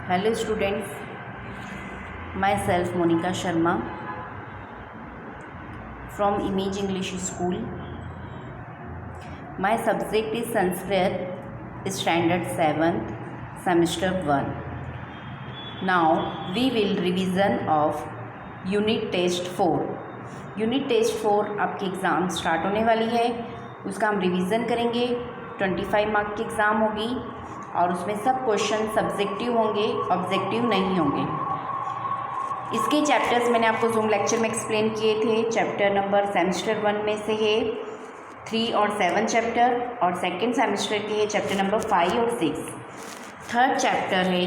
Hello students, myself Monica Sharma from Image English School. My subject is Sanskrit, Standard 7th, Semester 1. Now we will revision of Unit Test 4. Unit Test 4 आपकी exam start होने वाली है, उसका हम revision करेंगे। 25 mark की exam होगी और उसमें सब क्वेश्चन सब्जेक्टिव होंगे, ऑब्जेक्टिव नहीं होंगे। इसके चैप्टर्स मैंने आपको जूम लेक्चर में एक्सप्लेन किए थे। चैप्टर नंबर सेमेस्टर 1 में से है 3 और 7 चैप्टर, और सेकंड सेमेस्टर के है चैप्टर नंबर 5 और 6। थर्ड चैप्टर है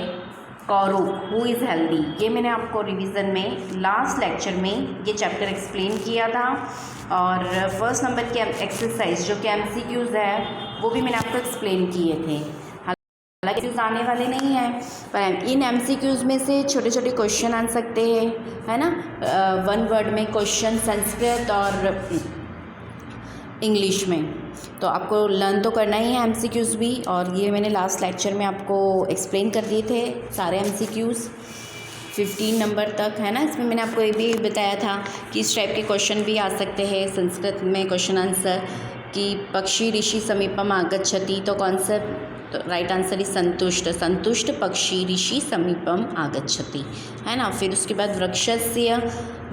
कौरुक, हु इज़ हेल्दी। ये मैंने आपको रिवीजन में लास्ट लेक्चर में ये चैप्टर एक्सप्लेन किया था। और फर्स्ट नंबर के एक्सरसाइज जो कि MCQs है वो भी मैंने आपको एक्सप्लेन किए थे। हालांकि आने वाले नहीं हैं, पर इन MCQs में से छोटे छोटे क्वेश्चन आ सकते हैं, है ना। 1 वर्ड में क्वेश्चन संस्कृत और इंग्लिश में, तो आपको लर्न तो करना ही है MCQs भी। और ये मैंने लास्ट लेक्चर में आपको एक्सप्लेन कर दिए थे सारे MCQs 15 नंबर तक, है ना। इसमें मैंने आपको ये भी बताया था कि इस टाइप के क्वेश्चन भी आ सकते हैं संस्कृत में क्वेश्चन आंसर, कि पक्षी ऋषि समीपम आगच्छति, तो कौन सा राइट आंसर इज संतुष्ट। संतुष्ट पक्षी ऋषि समीपम आगच्छति, है ना। फिर उसके बाद वृक्षस्य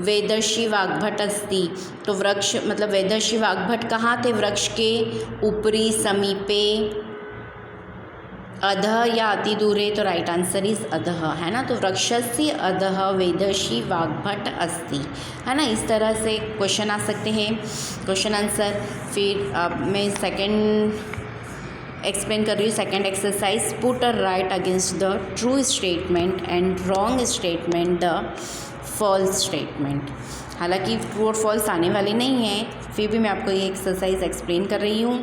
वेदर्षि वाग्भट अस्ति, तो वृक्ष मतलब वेदर्षि वाग्भट कहाँ थे, वृक्ष के ऊपरी, समीपे, अधः या अति दूरे, तो राइट आंसर इज अधः, है ना। तो वृक्षस्य अधः वेदर्षि वाग्भट अस्ति, है ना। इस तरह से क्वेश्चन आ सकते हैं क्वेश्चन आंसर। फिर अब मैं सेकंड एक्सप्लेन कर रही हूँ। Second exercise, put a right against the true statement and wrong statement the false statement. हालांकि ट्रू और फॉल्स आने वाले नहीं हैं, फिर भी मैं आपको ये एक्सरसाइज एक्सप्लेन कर रही हूँ।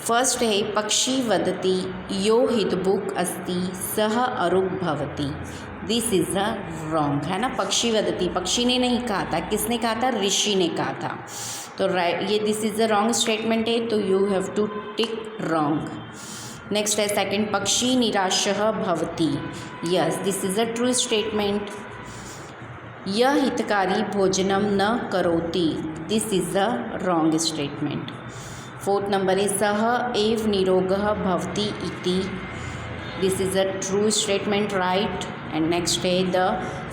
फर्स्ट है पक्षी वदति यो हितबुक अस्ति सह अरुक भवति, दिस इज़ अ रॉन्ग, है ना। पक्षी वदति, पक्षी ने नहीं कहा था, किसने कहा था, ऋषि ने कहा था। तो राइट, ये this is a wrong statement है, तो you have to tick wrong. Next है सेकंड, पक्षी निराशः भवति, yes this is a true statement. यह हितकारी भोजनम न करोति, this is a wrong statement. Fourth number है सह एव निरोगः भवति इति, this is a true statement, right. And next है the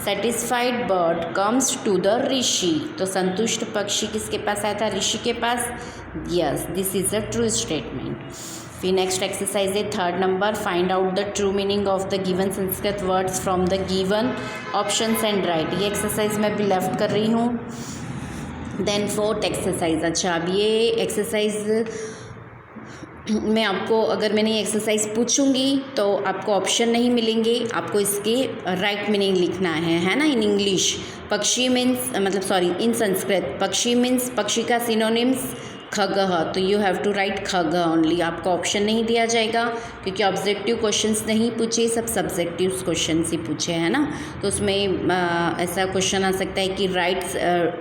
satisfied bird comes to the rishi, तो संतुष्ट पक्षी किसके पास आया था, ऋषि के पास, yes this is a true statement. फिर नेक्स्ट एक्सरसाइज है third number, find out the true meaning of the given Sanskrit words from the given options and right. ये एक्सरसाइज मैं भी लेफ्ट कर रही हूँ। देन फोर्थ एक्सरसाइज, अच्छा अब ये एक्सरसाइज मैं आपको, अगर मैंने ये एक्सरसाइज पूछूंगी तो आपको ऑप्शन नहीं मिलेंगे, आपको इसके राइट मीनिंग लिखना है ना। इन इंग्लिश पक्षी मीन्स मतलब सॉरी इन संस्कृत पक्षी मीन्स पक्षी का सिनोनिम्स खगः, तो यू हैव टू राइट खगः ओनली। आपको ऑप्शन नहीं दिया जाएगा क्योंकि ऑब्जेक्टिव क्वेश्चंस नहीं पूछे, सब सब्जेक्टिव क्वेश्चंस ही पूछे, है ना। तो उसमें ऐसा क्वेश्चन आ सकता है कि राइट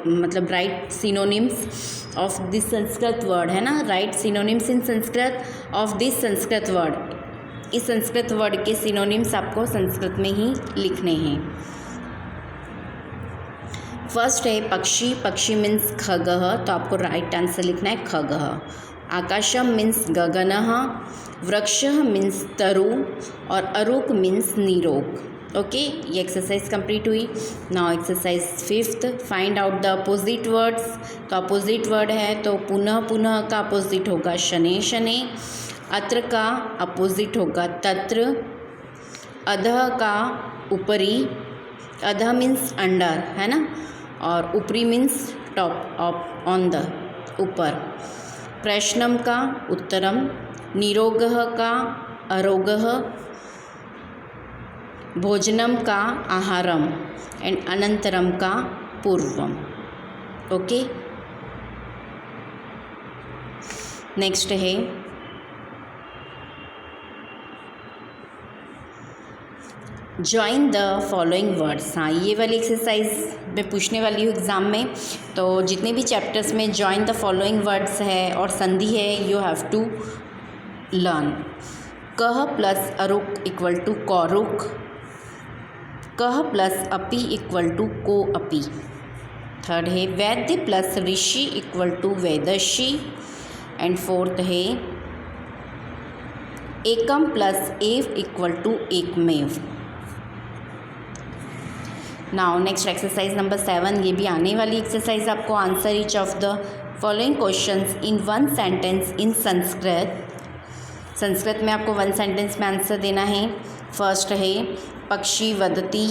मतलब right synonyms of this Sanskrit word, है ना। Right synonyms in Sanskrit of this Sanskrit word, इस संस्कृत वर्ड के सिनोनिम्स आपको संस्कृत में ही लिखने हैं। फर्स्ट है पक्षी, पक्षी मीन्स खगः, तो आपको राइट आंसर लिखना है खगः। आकाशम मीन्स गगनः, वृक्षः मीन्स तरु, और अरुक मीन्स निरोग। ओके, ये एक्सरसाइज कंप्लीट हुई। Now exercise fifth, find out the opposite words. तो अपोजिट वर्ड है तो पुनः, पुनः का अपोजिट होगा शनै शनै, अत्र का अपोजिट होगा तत्र, अधः का ऊपरी, अधः मीन्स अंडर, है ना, और ऊपरी means top, of on the ऊपर। प्रश्नम का उत्तरम, निरोगः का अरोगः, भोजनम का आहारम, एंड अनंतरम का पूर्वम। ओके, नेक्स्ट है ज्वाइन द फॉलोइंग वर्ड्स। हाँ, ये वाली एक्सरसाइज मैं पूछने वाली हूँ एग्ज़ाम में, तो जितने भी चैप्टर्स में ज्वाइन द फॉलोइंग वर्ड्स है और संधि है, यू हैव टू लर्न। कह प्लस अरुक इक्वल टू कौरुक, कह प्लस अपि इक्वल टू को अपि। थर्ड है वैद्य प्लस ऋषि इक्वल टू वेदर्षि। एंड फोर्थ है एकम प्लस एव इक्वल टू एकमेव। नाउ नेक्स्ट एक्सरसाइज नंबर 7, ये भी आने वाली एक्सरसाइज आपको answer each of the following questions in one sentence in Sanskrit. Sanskrit में आपको वन सेंटेंस में आंसर देना है। फर्स्ट है पक्षी वदति,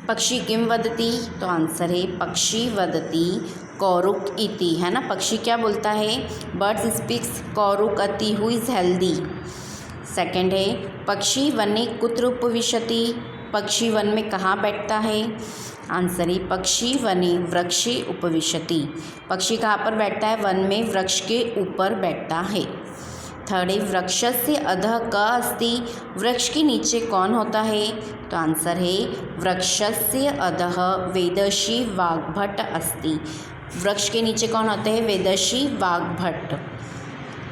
पक्षी किम वदति, तो आंसर है पक्षी वदति कौरुक इति, है ना। पक्षी क्या बोलता है, बर्ड्स स्पीक्स कौरुक अति, हु इज़ हेल्दी। सेकंड है पक्षी वने कुत्र उपविशति, पक्षी वन में कहाँ बैठता है, आंसर है पक्षी वने वृक्षे उपविशति, पक्षी कहाँ पर बैठता है, वन में वृक्ष के ऊपर बैठता है। थर्ड है वृक्षस्य अधः क अस्ति, वृक्ष के नीचे कौन होता है, तो आंसर है वृक्षस्य अधः वेदर्षि वाग्भट अस्ति, वृक्ष के नीचे कौन होते हैं, वेदर्षि Vagbhata.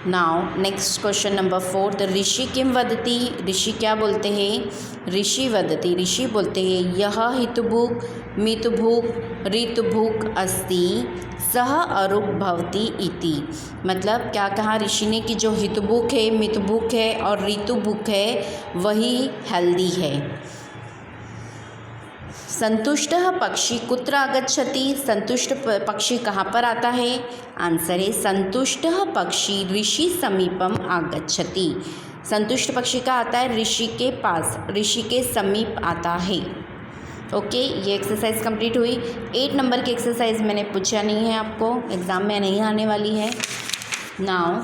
Now next question number 4, ऋषि किम वदति, ऋषि क्या बोलते हैं, ऋषि वदति, ऋषि बोलते हैं यह हितभुक् मितभुक् ऋतभुक् अस्ति सह अरुक् भवति इति। मतलब क्या कहा ऋषि ने कि जो हितभुक् है, मितभुक् है और ऋतुभुक् है वही हेल्दी है। संतुष्ट पक्षी कुत्र आगच्छति, संतुष्ट पक्षी कहाँ पर आता है, आंसर है संतुष्ट पक्षी ऋषि समीपम आगच्छति, संतुष्ट पक्षी का आता है ऋषि के पास, ऋषि के समीप आता है। ओके, ये एक्सरसाइज कंप्लीट हुई। 8 नंबर की एक्सरसाइज मैंने पूछा नहीं है, आपको एग्ज़ाम में नहीं आने वाली है। Now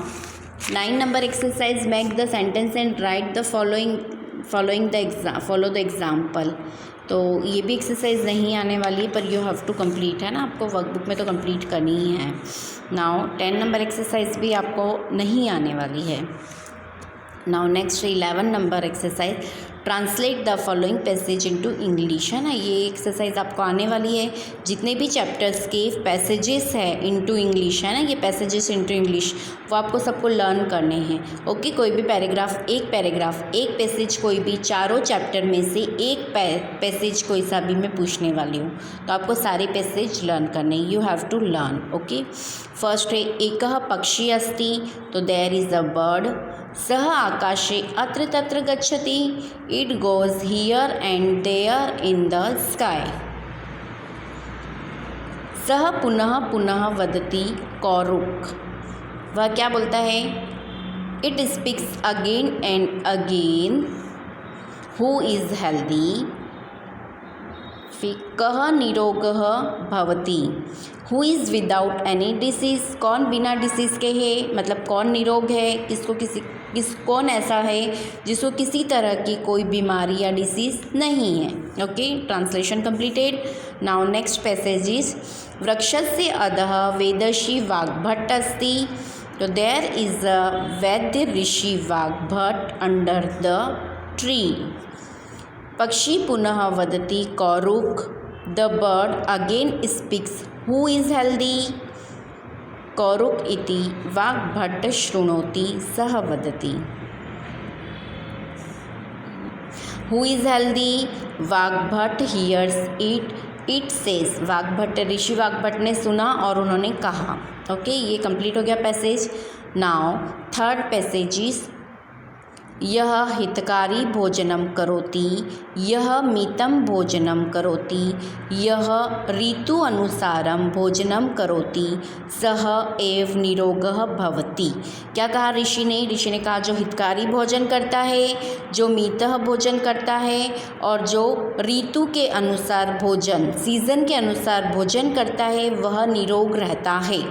9 number exercise make the sentence and right the follow the example. तो ये भी एक्सरसाइज नहीं आने वाली है, पर यू हैव टू कंप्लीट, है ना, आपको वर्कबुक में तो कंप्लीट करनी ही है। नाउ 10 नंबर एक्सरसाइज भी आपको नहीं आने वाली है। Now next 11 number exercise translate the following passage into English, है ना। ये एक्सरसाइज आपको आने वाली है। जितने भी चैप्टर्स के पैसेजेस है इनटू इंग्लिश, है ना, ये पैसेजेस इनटू इंग्लिश वो आपको सबको लर्न करने हैं। ओके, कोई भी पैराग्राफ, एक पैसेज, कोई भी चारों चैप्टर में से एक पैसेज कोई सा भी मैं पूछने वाली हूँ, तो आपको सारे पैसेज लर्न करने, you have to learn. Okay, first है एकः पक्षी अस्ति, तो देयर इज़ अ बर्ड, सह आकाशे अत्र तत्र गच्छति, it goes here and there in the sky. सह पुनः पुनः वदति कौरुक, वह क्या बोलता है, it speaks again and again, who is healthy. फिर कह निरोगः भवति, who is without any disease, कौन बिना डिसीज़ के है, मतलब कौन निरोग है, कौन ऐसा है जिसको किसी तरह की कोई बीमारी या डिसीज़ नहीं है। Okay, translation completed. Now next passage is वृक्षस्य अधः वेदर्षि वाग्भट अस्ति, तो there is a vaidya rishi Vagbhata under the tree. पक्षी पुनः वदति कौरुक, the bird again speaks, who is healthy, कौरुक इति वाग्भट शृणोति सह वदति। Who is healthy, Vagbhata hears it, it says, Vagbhata rishi Vagbhata ने सुना और उन्होंने कहा। ओके, ये कंप्लीट हो गया passage. Now third passage is यह हितकारी भोजनम करोति, यह मितम भोजनम करोति, यह ऋतु अनुसारम भोजनम करोति, सह एव निरोगः भवति। क्या कहा ऋषि ने, ऋषि ने कहा जो हितकारी भोजन करता है, जो मितः भोजन करता है और जो ऋतु के अनुसार भोजन, सीजन के अनुसार भोजन करता है वह निरोग रहता है।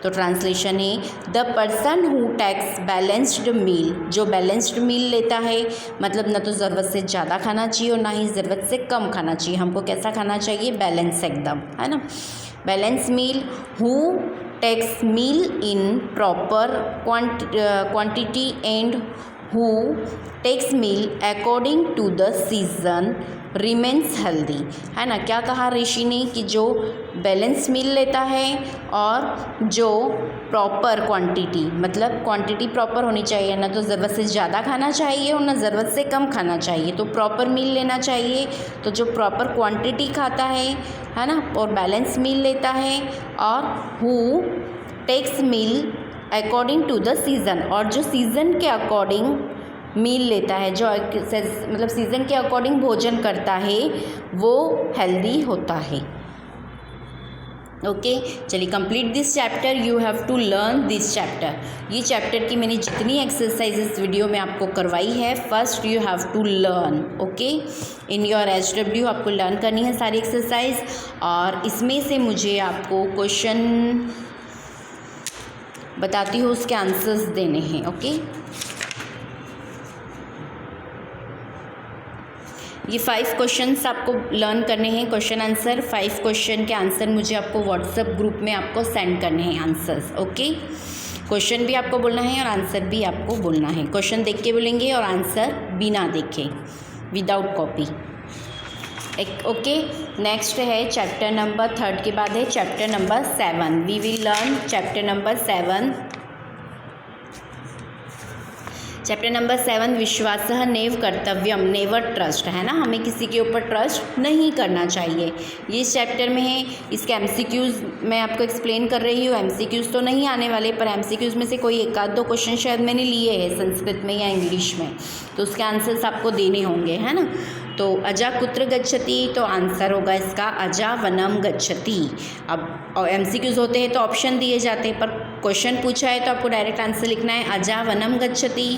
तो ट्रांसलेशन है the person who takes balanced meal, जो बैलेंस्ड मील लेता है, मतलब ना तो ज़रूरत से ज़्यादा खाना चाहिए और ना ही ज़रूरत से कम खाना चाहिए, हमको कैसा खाना चाहिए, बैलेंस एकदम, है ना, balance meal. Who takes meal in proper quantity and who takes meal according to the season remains healthy, है ना। क्या कहा ऋषि ने कि जो बैलेंस मील लेता है और जो प्रॉपर क्वांटिटी, मतलब क्वांटिटी प्रॉपर होनी चाहिए, ना तो ज़रूरत से ज़्यादा खाना चाहिए और ना ज़रूरत से कम खाना चाहिए, तो प्रॉपर मील लेना चाहिए। तो जो प्रॉपर क्वांटिटी खाता है ना, और बैलेंस मील लेता है, और who takes meal according to the season, और जो सीज़न के अकॉर्डिंग मील लेता है, जो मतलब सीज़न के अकॉर्डिंग भोजन करता है, वो हेल्दी होता है। ओके, चलिए complete this chapter, you have to learn this chapter. ये चैप्टर की मैंने जितनी एक्सरसाइजेस वीडियो में आपको करवाई है, first you have to learn, okay, in your HW आपको लर्न करनी है सारी एक्सरसाइज, और इसमें से मुझे आपको क्वेश्चन बताती हूँ, उसके आंसर्स देने हैं। ओके, ये 5 क्वेश्चंस आपको लर्न करने हैं, क्वेश्चन आंसर। 5 क्वेश्चन के आंसर मुझे आपको व्हाट्सएप ग्रुप में आपको सेंड करने हैं आंसर्स। ओके, क्वेश्चन भी आपको बोलना है और आंसर भी आपको बोलना है। क्वेश्चन देख के बोलेंगे और आंसर बिना देखे, विदाउट कॉपी। ओके, नेक्स्ट है चैप्टर नंबर 3 के बाद है chapter number 7। We will learn chapter number 7। Chapter number 7 विश्वासः नैव कर्तव्यम, नेवर ट्रस्ट, है ना, हमें किसी के ऊपर ट्रस्ट नहीं करना चाहिए। ये इस चैप्टर में है। इसके MCQs मैं आपको एक्सप्लेन कर रही हूँ। MCQs तो नहीं आने वाले, पर MCQs में से कोई 1-2 क्वेश्चन शायद मैंने लिए हैं संस्कृत में या इंग्लिश में, तो उसके आंसर्स आपको देने होंगे, है ना। तो अजा कुत्र गच्छति, तो आंसर होगा इसका अजा वनम गच्छति। अब MCQs होते हैं तो ऑप्शन दिए जाते हैं, पर क्वेश्चन पूछा है तो आपको डायरेक्ट आंसर लिखना है अजा वनम गच्छति।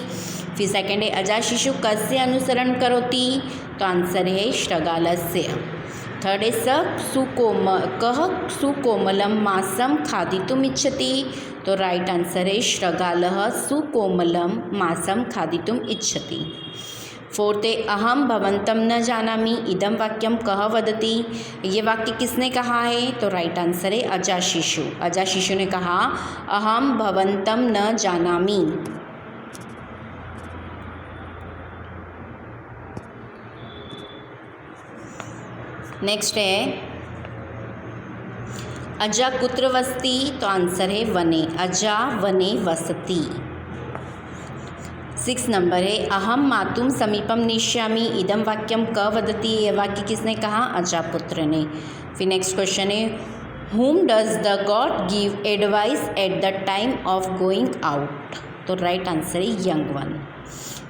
फिर सेकंड है अजा शिशु कस्य अनुसरण करोति, तो आंसर है श्रगालस्य। थर्ड है कः सुकोमलम मांसम खादितुम इच्छति, तो राइट आंसर है श्रगालः सुकोमलम मांसम खादितुम इच्छति। फोर्थ है अहम भवंतम न जानामि इदम वाक्यम कः वदति, ये वाक्य किसने कहा है, तो राइट आंसर है अजाशिशु। अजाशिशु ने कहा अहम भवंतम न जानामि। नेक्स्ट है अजा कुत्र वसति, तो आंसर है वने, अजा वने वसति। 6 नंबर है अहम मातुम समीपम नेष्यामि इदम वाक्यम क वदति, यह वाक्य किसने कहा, अजापुत्र ने। फिर नेक्स्ट क्वेश्चन है whom does the god give advice at the time of going out, तो राइट आंसर है young one.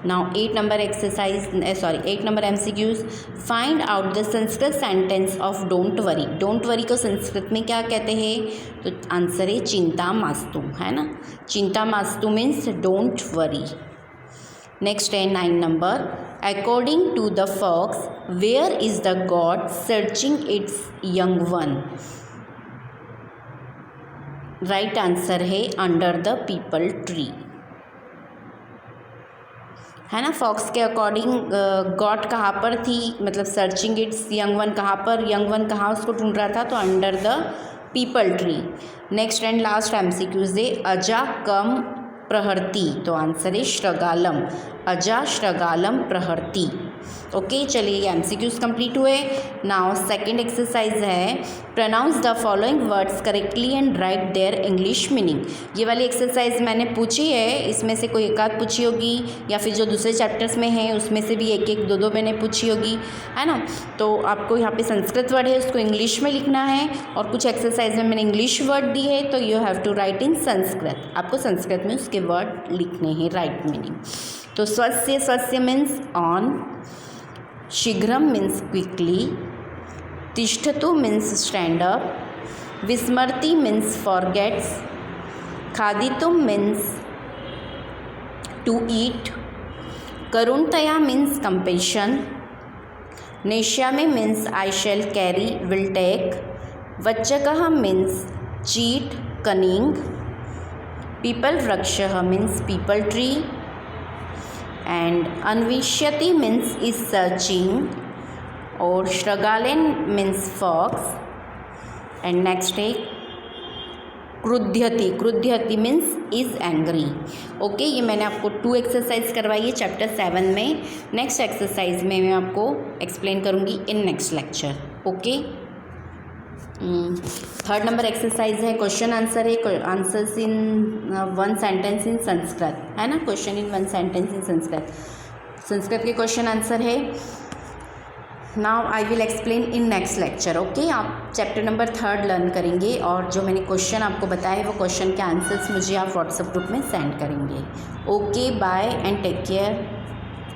Now 8 number MCQs। Find out the Sanskrit sentence of don't worry. Don't worry को संस्कृत में क्या कहते हैं, तो आंसर है चिंता मास्तु, है ना। चिंता मास्तु मीन्स डोंट वरी। नेक्स्ट है 9 number according to the fox where is the god searching its young one, right answer है अंडर द पीपल ट्री, है ना। फॉक्स के अकॉर्डिंग गॉड कहाँ पर थी, मतलब सर्चिंग इट्स यंग वन कहाँ पर, यंग वन कहाँ उसको ढूंढ रहा था, तो under the peepal tree. Next and last MCQs है अजा कम प्रहर्ति, तो आंसर है श्रगालम, अजा श्रगालम प्रहर्ति। ओके, चलिए MCQs कंप्लीट हुए। नाउ सेकंड एक्सरसाइज है pronounce the following words correctly and write their English meaning. ये वाली एक्सरसाइज मैंने पूछी है, इसमें से कोई 1-8 पूछी होगी, या फिर जो दूसरे चैप्टर्स में है उसमें से भी 1-1, 2-2 मैंने पूछी होगी, है ना। तो आपको यहाँ पे संस्कृत वर्ड है उसको इंग्लिश में लिखना है, और कुछ एक्सरसाइज में मैंने इंग्लिश वर्ड दी है, तो यू हैव टू राइट इन संस्कृत। आपको संस्कृत में उसके वर्ड लिखने हैं, राइट मीनिंग। तो स्वस्य मीन्स ऑन, शीघ्रम मीन्स क्विकली, तिष्ठतु मीन्स स्टैंड अप, विस्मृति मीन्स फॉरगेट्स, खादितुम मीन्स टू ईट, करुणतया मीन्स कंपेशन, नेष्यामि means I shall carry, will take, वच्चकः मीन्स चीट, कनिंग, पीपल वृक्षः मीन्स पीपल ट्री, एंड अन्विष्यति मीन्स इज सर्चिंग, और श्रगालेन मीन्स फॉक्स। एंड नेक्स्ट है क्रुध्यति, क्रुध्यति मीन्स इज़ एंग्री। ओके, ये मैंने आपको 2 एक्सरसाइज करवाई है चैप्टर 7 में। नेक्स्ट एक्सरसाइज में मैं आपको एक्सप्लेन करूँगी in next lecture. Okay, 3rd number exercise है, क्वेश्चन आंसर है, answers in 1 sentence in Sanskrit, है ना, question in 1 sentence in Sanskrit. Sanskrit के क्वेश्चन आंसर है। Now I will explain in next lecture. Okay, आप चैप्टर नंबर 3 लर्न करेंगे और जो मैंने क्वेश्चन आपको बताया है वो क्वेश्चन के आंसर्स मुझे आप व्हाट्सएप ग्रुप में सेंड करेंगे। Okay, bye and take care.